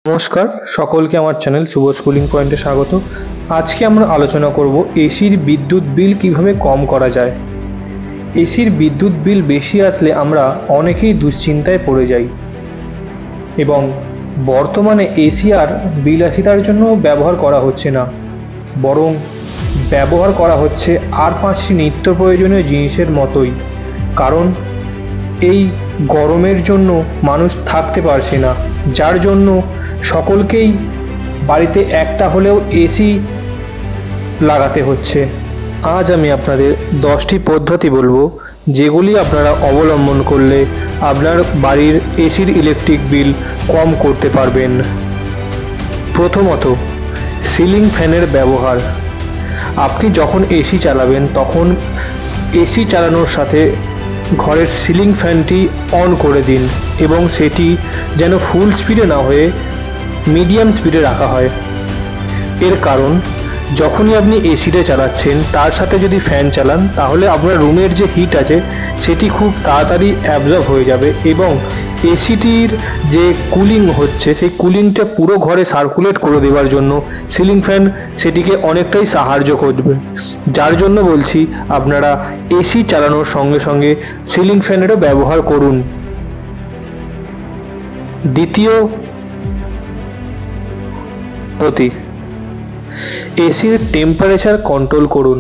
নমস্কার সকলকে আমার চ্যানেল শুভ স্কুলিং পয়েন্টে স্বাগত। আজকে আমরা আলোচনা করব এসির বিদ্যুৎ বিল কিভাবে কম করা যায়। এসির বিদ্যুৎ বিল বেশি আসলে আমরা অনেকেই দুশ্চিন্তায় পড়ে যাই এবং বর্তমানে এসি আর বিলাসিতার জন্য ব্যবহার করা হচ্ছে না, বরং ব্যবহার করা হচ্ছে আর 5টি নিত্য প্রয়োজনীয় জিনিসের মতোই। কারণ এই গরমের জন্য মানুষ থাকতে পারছে না, যার জন্য সকলকেই বাড়িতে একটা হলেও এসি লাগাতে হচ্ছে। আজ আমি আপনাদের 10টি পদ্ধতি বলবো যেগুলি আপনারা অবলম্বন করলে আপনার বাড়ির এসির ইলেকট্রিক বিল কম করতে পারবেন। প্রথমত, সিলিং ফ্যানের ব্যবহার। আপনি যখন এসি চালাবেন তখন এসি চালানোর সাথে ঘরের সিলিং ফ্যানটি অন করে দিন এবং সেটি যেন ফুল স্পিডে না হয়ে মিডিয়াম স্পিডে রাখা হয়। এর কারণ যখনই আপনি এসিটা চালাচ্ছেন তার সাথে যদি ফ্যান চালান তাহলে আপনার রুমের যে হিট আছে সেটি খুব তাড়াতাড়ি অ্যাবজর্ব হয়ে যাবে এবং এসিটির যে কুলিং হচ্ছে সেই কুলিংটা পুরো ঘরে সার্কুলেট করে দেওয়ার জন্য সিলিং ফ্যান সেটিকে অনেকটাই সাহায্য করবে। যার জন্য বলছি আপনারা এসি চালানোর সঙ্গে সঙ্গে সিলিং ফ্যানেরও ব্যবহার করুন। দ্বিতীয় পদ্ধতি, এসির টেম্পারেচার কন্ট্রোল করুন।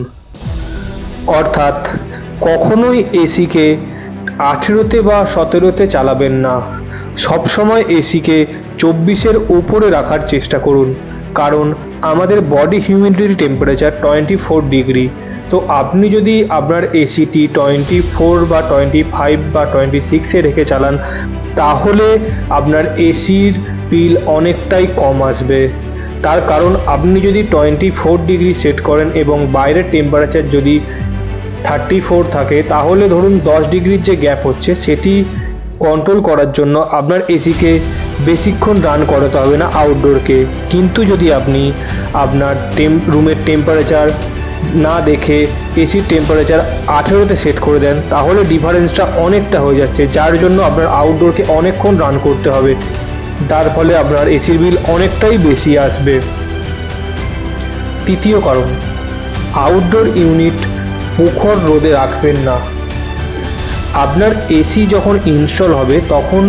অর্থাৎ কখনোই এসিকে 18তে বা 17তে চালাবেন না, সবসময় এসিকে 24-এর উপরে রাখার চেষ্টা করুন। কারণ আমাদের বডি হিউমিডিটি টেম্পারেচার 24 ডিগ্রি। তো আপনি যদি আপনার এসিটি 24 বা 25 বা 26-এ রেখে চালান তাহলে আপনার এসির বিল অনেকটাই কম আসবে। তার কারণ আপনি যদি 24 ডিগ্রি সেট করেন এবং বাইরের টেম্পারেচার যদি 34 থাকে তাহলে ধরুন 10 ডিগ্রির যে গ্যাপ হচ্ছে সেটি কন্ট্রোল করার জন্য আপনার এসিকে বেশিক্ষণ রান করাতে হবে না আউটডোরকে। কিন্তু যদি আপনি আপনার রুমের টেম্পারেচার না দেখে এসির টেম্পারেচার 18তে সেট করে দেন তাহলে ডিফারেন্সটা অনেকটা হয়ে যাচ্ছে, যার জন্য আপনার আউটডোরকে অনেকক্ষণ রান করতে হবে। তার ফলে আপনার এসির বিল অনেকটাই বেশি আসবে। তৃতীয় কারণ, আউটডোর ইউনিট প্রখর রোদে রাখবেন না। আপনার এসি যখন ইনস্টল হবে তখন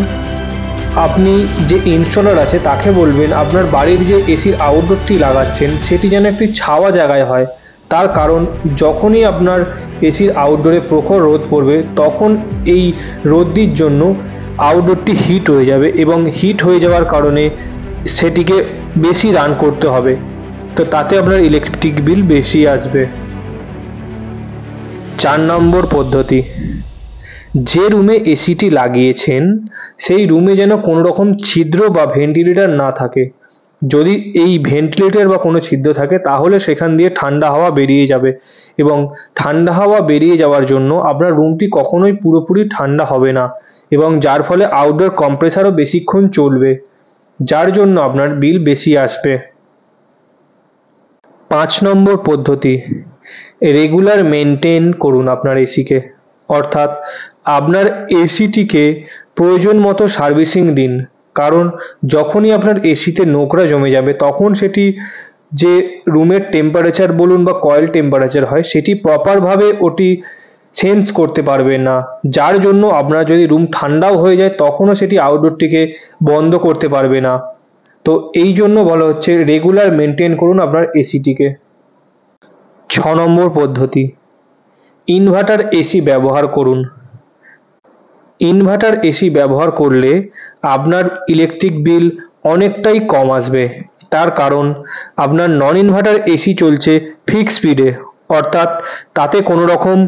আপনি যে ইনস্টলার আছে তাকে বলবেন আপনার বাড়ির যে এসির আউটডোরটি লাগাচ্ছেন সেটি যেন একটি ছাওয়া জায়গায় হয়। তার কারণ যখনই আপনার এসির আউটডোরে প্রখর রোদ পড়বে তখন এই রোদটির জন্য আউটডোরটি হিট হয়ে যাবে এবং হিট হয়ে যাওয়ার কারণে সেটিকে বেশি রান করতে হবে, তো তাতে আপনার ইলেকট্রিক বিল বেশি আসবে। 4 নম্বর পদ্ধতি, যে রুমে এসিটি লাগিয়েছেন সেই রুমে যেন কোনো রকম ছিদ্র বা ভেন্টিলেটর না থাকে। যদি এই ভেন্টিলেটর বা কোনো ছিদ্র থাকে তাহলে সেখান দিয়ে ঠান্ডা হাওয়া বেরিয়ে যাবে এবং ঠান্ডা হাওয়া বেরিয়ে যাওয়ার জন্য আপনার রুমটি কখনোই পুরোপুরি ঠান্ডা হবে না এবং যার ফলে আউটডোর কম্প্রেসারও বেশিক্ষণ চলবে, যার জন্য আপনার বিল বেশি আসবে। 5 নম্বর পদ্ধতি, রেগুলার মেনটেন করুন আপনার এসিকে। অর্থাৎ আপনার এসিটিকে প্রয়োজন মতো সার্ভিসিং দিন। কারণ যখনই আপনার এসিতে নোংরা জমে যাবে তখন সেটি যে রুমের টেম্পারেচার বলুন বা কয়েল টেম্পারেচার হয় সেটি প্রপারভাবে ওটি চেঞ্জ করতে পারবে না, যার জন্য আপনার যদি রুম ঠান্ডাও হয়ে যায় তখনও সেটি আউটডোরটিকে বন্ধ করতে পারবে না। তো এই জন্য বলা হচ্ছে রেগুলার মেনটেন করুন আপনার এসিটিকে। 6 নম্বর পদ্ধতি, ইনভার্টার এসি ব্যবহার করুন। ইনভার্টার এসি ব্যবহার করলে আপনার ইলেকট্রিক বিল অনেকটাই কম আসবে। তার কারণ আপনার নন ইনভার্টার এসি চলছে ফিক্স স্পিডে, অর্থাৎ তাতে কোনো রকম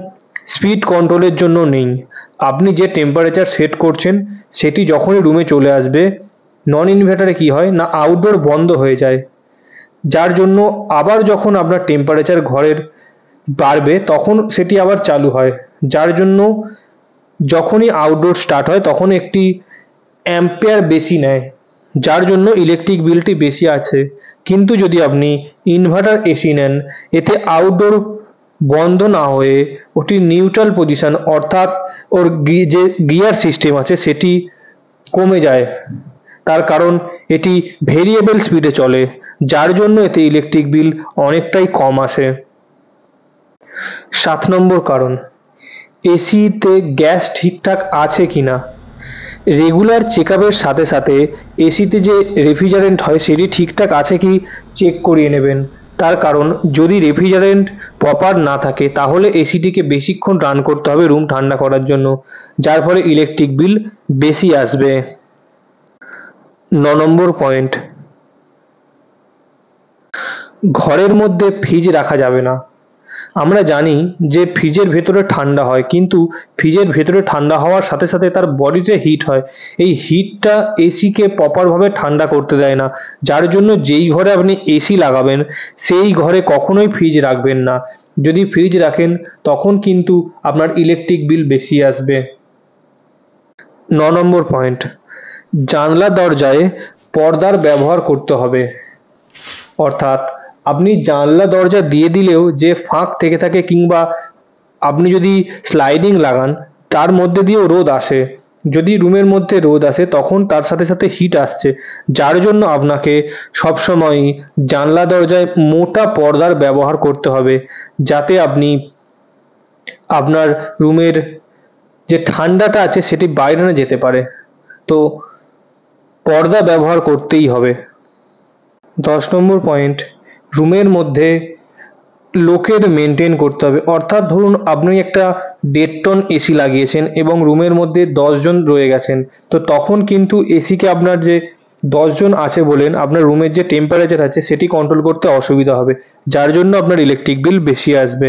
স্পিড কন্ট্রোলের জন্য নেই। আপনি যে টেম্পারেচার সেট করছেন সেটি যখনই রুমে চলে আসবে, নন ইনভার্টারে কি হয় না আউটডোর বন্ধ হয়ে যায়, যার জন্য আবার যখন আপনার টেম্পারেচার ঘরের বাড়বে তখন সেটি আবার চালু হয়, যার জন্য যখনই আউটডোর স্টার্ট হয় তখন একটি অ্যাম্পিয়ার বেশি নেয়, যার জন্য ইলেকট্রিক বিলটি বেশি আছে। কিন্তু যদি আপনি ইনভার্টার এসি নেন এতে আউটডোর বন্ধ না হয়ে ওটি নিউট্রাল পজিশন অর্থাৎ ওর যে গিয়ার সিস্টেম আছে সেটি কমে যায়। তার কারণ এটি ভেরিয়েবল স্পিডে চলে, যার জন্য এতে ইলেকট্রিক বিল অনেকটাই কম আসে। 7 নম্বর কারণ, এসিতে গ্যাস ঠিকঠাক আছে কিনা। রেগুলার চেকআপের সাথে সাথে এসিতে যে রেফ্রিজারেন্ট হয় সেটি ঠিকঠাক আছে কি চেক করিয়ে নেবেন। তার কারণ যদি রেফ্রিজারেন্ট প্রপার না থাকে তাহলে এসিটিকে বেশিক্ষণ রান করতে হবে রুম ঠান্ডা করার জন্য, যার ফলে ইলেকট্রিক বিল বেশি আসবে। 9 নম্বর পয়েন্ট, ঘরের মধ্যে ফ্রিজ রাখা যাবে না। আমরা জানি যে ফ্রিজের ভেতরে ঠান্ডা হয়, কিন্তু ফ্রিজের ভেতরে ঠান্ডা হওয়ার সাথে সাথে তার বডিতে হিট হয়। এই হিটটা এসিকে প্রপারভাবে ঠান্ডা করতে দেয় না, যার জন্য যেই ঘরে আপনি এসি লাগাবেন সেই ঘরে কখনোই ফ্রিজ রাখবেন না। যদি ফ্রিজ রাখেন তখন কিন্তু আপনার ইলেকট্রিক বিল বেশি আসবে। 9 নম্বর পয়েন্ট, জানলা দরজায় পর্দার ব্যবহার করতে হবে। অর্থাৎ আপনি জানলা দরজা দিয়ে দিলেও যে ফাঁক থেকে থাকে, কিংবা আপনি যদি স্লাইডিং লাগান তার মধ্যে দিয়েও রোদ আসে। যদি রুমের মধ্যে রোদ আসে তখন তার সাথে সাথে হিট আসছে, যার জন্য আপনাকে সবসময়ই জানলা দরজায় মোটা পর্দার ব্যবহার করতে হবে, যাতে আপনি আপনার রুমের যে ঠান্ডাটা আছে সেটি বাইরে না যেতে পারে। তো পর্দা ব্যবহার করতেই হবে। 10 নম্বর পয়েন্ট, রুমের মধ্যে লোকের মেনটেন করতে হবে। অর্থাৎ ধরুন আপনি একটা 1.5 টন এসি লাগিয়েছেন এবং রুমের মধ্যে 10 জন রয়ে গেছেন, তো তখন কিন্তু এসিকে আপনার যে 10 জন আছে বলেন আপনার রুমের যে টেম্পারেচার আছে সেটি কন্ট্রোল করতে অসুবিধা হবে, যার জন্য আপনার ইলেকট্রিক বিল বেশি আসবে।